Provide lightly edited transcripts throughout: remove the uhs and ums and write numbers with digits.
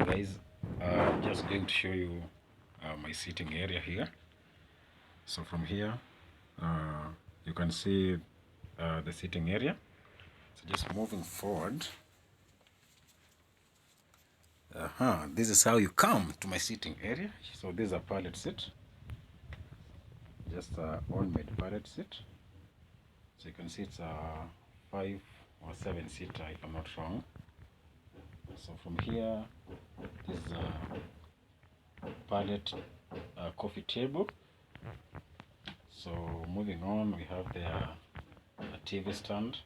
guys, I'm just going to show you my sitting area here. So from here you can see the sitting area. So just moving forward, this is how you come to my sitting area. So this is a pallet seat, just a on-made pallet seat. So you can see it's a 5 or 7 seater if I'm not wrong. So from here, this is a pallet coffee table. So moving on, we have there a TV stand,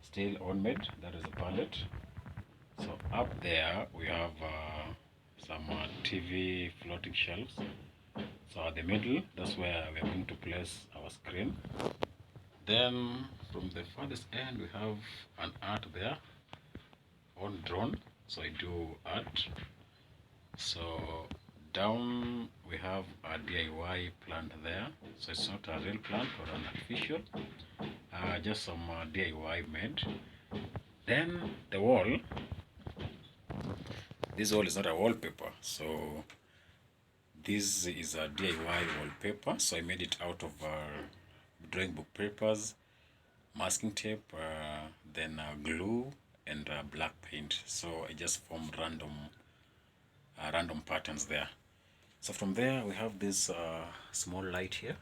still on-made, that is a pallet. So up there we have some TV floating shelves. So at the middle, that's where we are going to place our screen. Then from the farthest end, we have an art there on drone. So I do art. So down we have a DIY plant there. So it's not a real plant or an artificial, just some DIY made. Then the wall, this wall is not a wallpaper, so this is a DIY wallpaper. So I made it out of drawing book papers, masking tape, then glue and black paint. So I just formed random patterns there. So from there we have this small light here,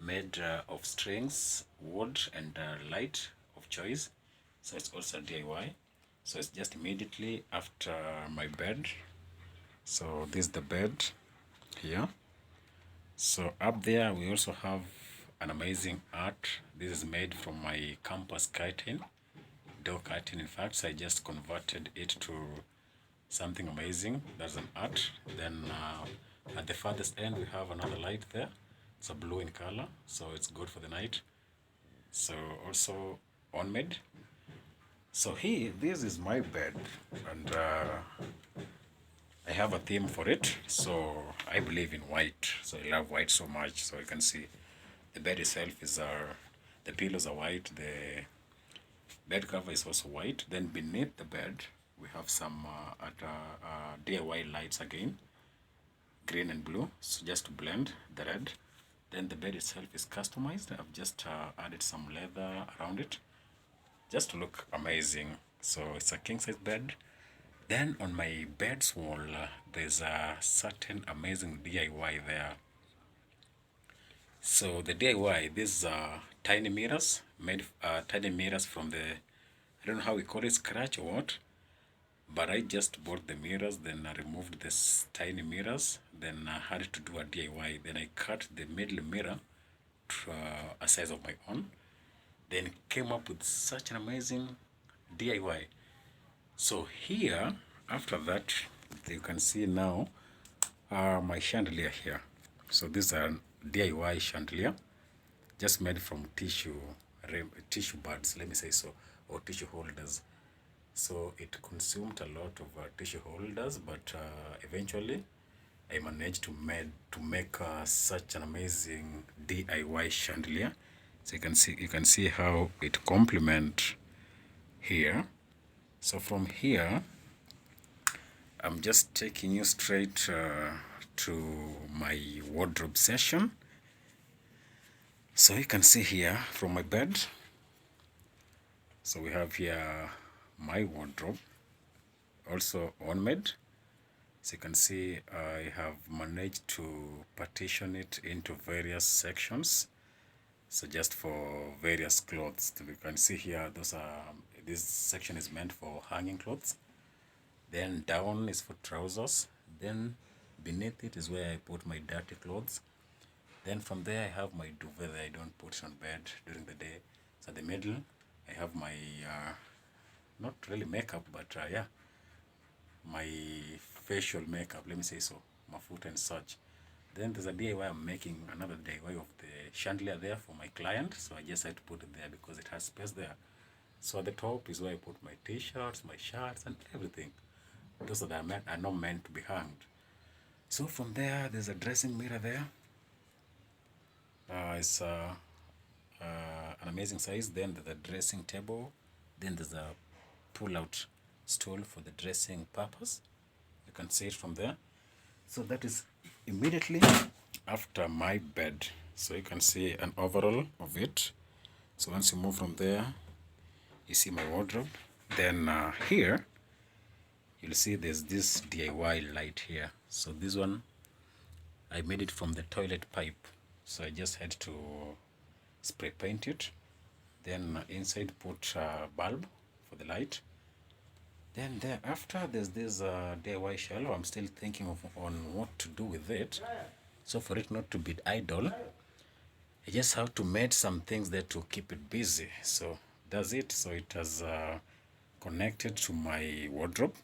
made of strings, wood and light of choice. So it's also DIY. So it's just immediately after my bed. So this is the bed here. So up there we also have an amazing art. This is made from my campus curtain, door curtain in fact. So I just converted it to something amazing. That's an art. Then at the farthest end we have another light there. It's a blue in color, so it's good for the night. So also on-made. So here, this is my bed, and I have a theme for it. So I believe in white. So I love white so much. So you can see the bed itself is the pillows are white. The bed cover is also white. Then beneath the bed we have some DIY lights again, green and blue. So just to blend the red. Then the bed itself is customized. I've just added some leather around it, just to look amazing. So it's a king size bed. Then on my bed's wall, there's a certain amazing DIY there. So the DIY, these are tiny mirrors, made tiny mirrors from the, I don't know how we call it, scratch or what, but I just bought the mirrors, then I removed this tiny mirrors, then I had to do a DIY. Then I cut the middle mirror to a size of my own, then came up with such an amazing DIY. So here, after that, you can see now my chandelier here. So these are DIY chandelier, just made from tissue buds, let me say so, or tissue holders. So it consumed a lot of tissue holders, but eventually I managed to make such an amazing DIY chandelier. So you can see how it complements here. So from here, I'm just taking you straight to my wardrobe session. So you can see here from my bed. So we have here my wardrobe, also on-made. So you can see I have managed to partition it into various sections. So just for various clothes. You can see here, this section is meant for hanging clothes. Then down is for trousers. Then beneath it is where I put my dirty clothes. Then from there I have my duvet that I don't put on bed during the day. So the middle I have my not really makeup, but yeah, my facial makeup, let me say so, my foot and such. Then there's a DIY I'm making, another DIY of the chandelier there for my client. So I just had to put it there because it has space there. So at the top is where I put my t-shirts, my shirts and everything. Those that are not meant to be hanged. So from there, there's a dressing mirror there. It's an amazing size. Then there's a dressing table. Then there's a pull-out stool for the dressing purpose. You can see it from there. So that is immediately after my bed. So you can see an overall of it. So once you move from there, you see my wardrobe. Then here, you'll see there's this DIY light here. So this one, I made it from the toilet pipe. So I just had to spray paint it. Then inside put a bulb for the light. Then thereafter, there's this DIY shelf. I'm still thinking on what to do with it. So for it not to be idle, I just have to make some things there to keep it busy. So that's it. So it has connected to my wardrobe.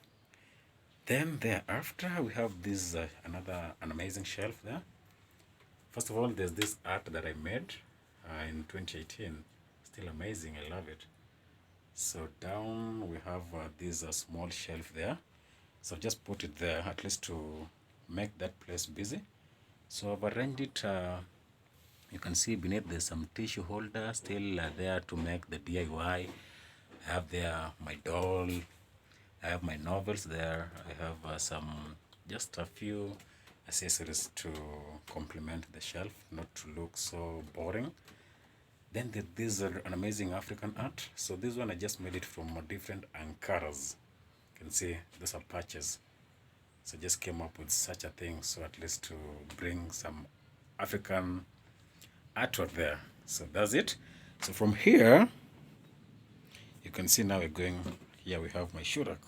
Then thereafter, we have this an amazing shelf there. First of all, there's this art that I made in 2018. Still amazing. I love it. So down we have this small shelf there. So just put it there at least to make that place busy. So I've arranged it. You can see beneath there's some tissue holder still there to make the DIY. I have there my doll. I have my novels there. I have just a few accessories to complement the shelf, not to look so boring. Then this is an amazing African art. So this one I just made it from different Ankaras. You can see those are patches. So just came up with such a thing, so at least to bring some African artwork there. So that's it. So from here, you can see now we're going, here we have my shoe rack.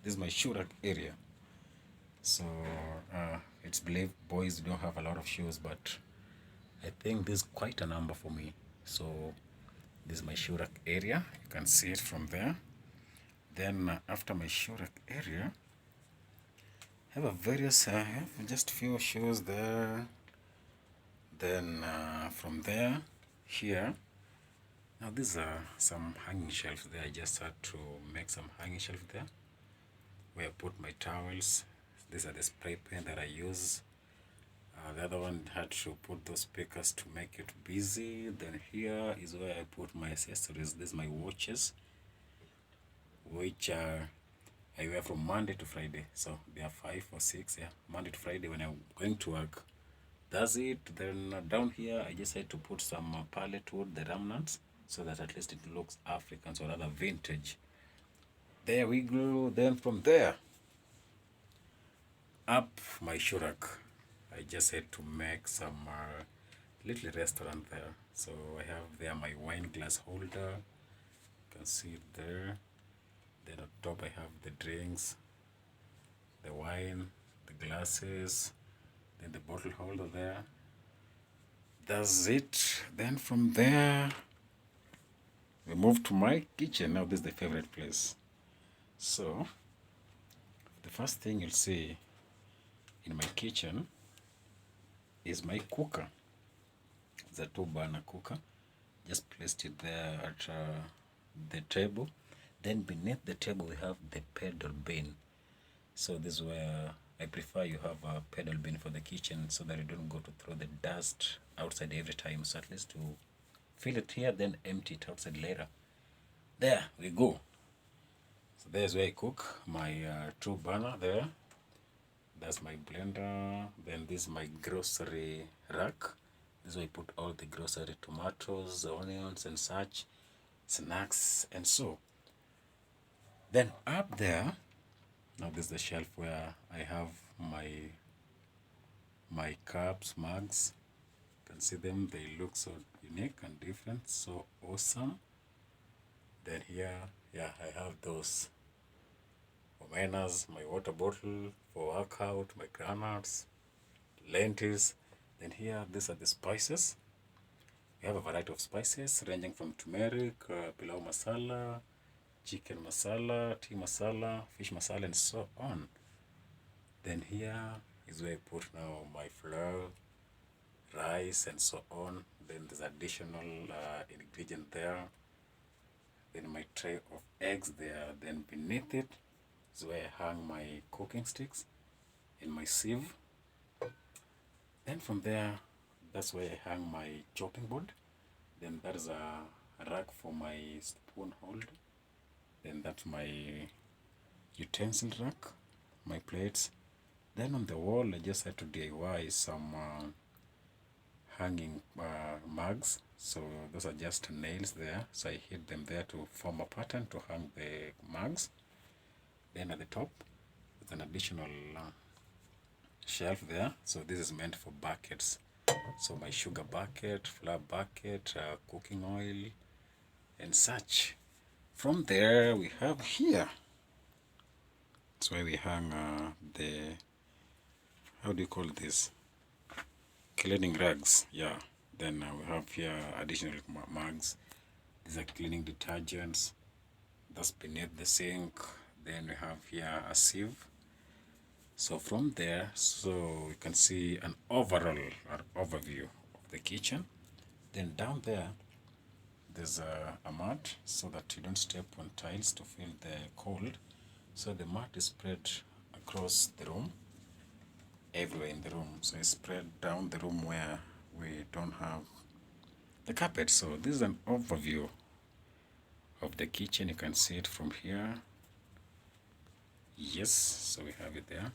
This is my shoe rack area. So it's believed boys don't have a lot of shoes, but I think this is quite a number for me. So this is my shoe rack area. You can see it from there. Then after my shoe rack area, I have just few shoes there. Then from there, here, now these are some hanging shelves there. I just had to make some hanging shelves there where I put my towels. These are the spray paint that I use. The other one had to put those speakers to make it busy. Then here is where I put my accessories. These are my watches, which I wear from Monday to Friday. So there are 5 or 6, yeah, Monday to Friday when I'm going to work. That's it. Then down here, I just had to put some pallet wood, the remnants, so that at least it looks African, so rather vintage. There we go. Then from there, up my shoe rack, I just had to make some little restaurant there. So I have there my wine glass holder. You can see it there. Then on top I have the drinks, the wine, the glasses, then the bottle holder there. That's it. Then from there, we move to my kitchen. Now this is the favorite place. So the first thing you'll see in my kitchen is my cooker. It's a 2-burner cooker. Just placed it there at the table. Then beneath the table we have the pedal bin. So this is where I prefer you have a pedal bin for the kitchen so that you don't go to throw the dust outside every time. So at least to fill it here, then empty it outside later. There we go. So there's where I cook my 2-burner there. That's my blender. Then this is my grocery rack. This is where I put all the grocery, tomatoes, onions and such, snacks and so. Then up there, now this is the shelf where I have my cups, mugs. You can see them, they look so unique and different, so awesome. Then here, yeah, I have those omenas, my water bottle for workout, my granules, lentils. Then here, these are the spices. We have a variety of spices ranging from turmeric, pilau masala, chicken masala, tea masala, fish masala, and so on. Then here is where I put now my flour, rice, and so on. Then there's additional ingredient there. Then my tray of eggs there. Then beneath it is where I hang my cooking sticks and my sieve. Then from there, that's where I hang my chopping board. Then there's a rack for my spoon holder. Then that's my utensil rack, my plates. Then on the wall I just had to DIY some hanging mugs. So those are just nails there, so I hid them there to form a pattern to hang the mugs. Then at the top there's an additional shelf there, so this is meant for buckets. So my sugar bucket, flour bucket, cooking oil and such. From there we have here, that's why we hang the, how do you call this, cleaning rags. Yeah, then we have here additional mugs. These are cleaning detergents, that's beneath the sink. Then we have here a sieve. So from there, so you can see an overall or overview of the kitchen. Then down there there's a mat so that you don't step on tiles to feel the cold. So the mat is spread across the room, everywhere in the room. So it's spread down the room where we don't have the carpet. So this is an overview of the kitchen. You can see it from here. Yes, so we have it there.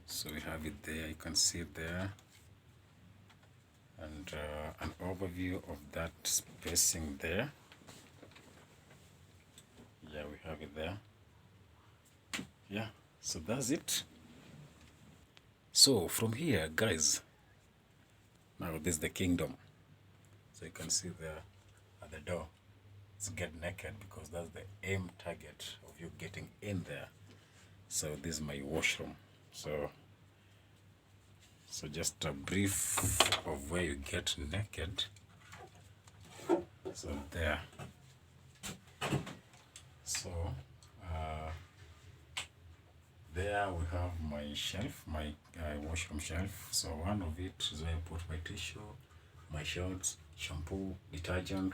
So we have it there, you can see it there. And an overview of that spacing there. Yeah, we have it there. Yeah, so that's it. So from here, guys, now this is the kingdom. So you can see there at the door, it's get naked, because that's the aim target of you getting in there. So this is my washroom. So just a brief of where you get naked. So there. So there we have my shelf, my washroom shelf. So one of it is where I put my tissue, my shorts, shampoo, detergent,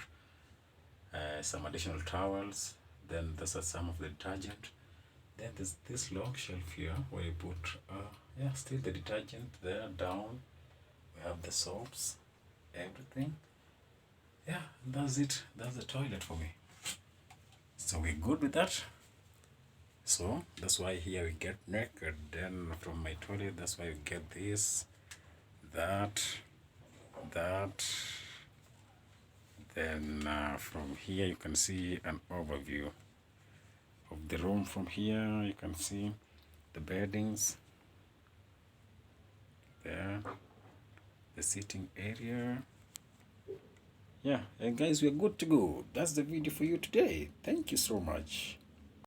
some additional towels. Then those are some of the detergent. Then there's this long shelf here where you put, yeah, still the detergent there down. We have the soaps, everything. Yeah, that's it. That's the toilet for me. So we're good with that. So that's why here we get naked. Then from my toilet, that's why we get this, that. Then from here you can see an overview of the room. From here you can see the beddings there, the sitting area. Yeah, and guys, we're good to go. That's the video for you today. Thank you so much.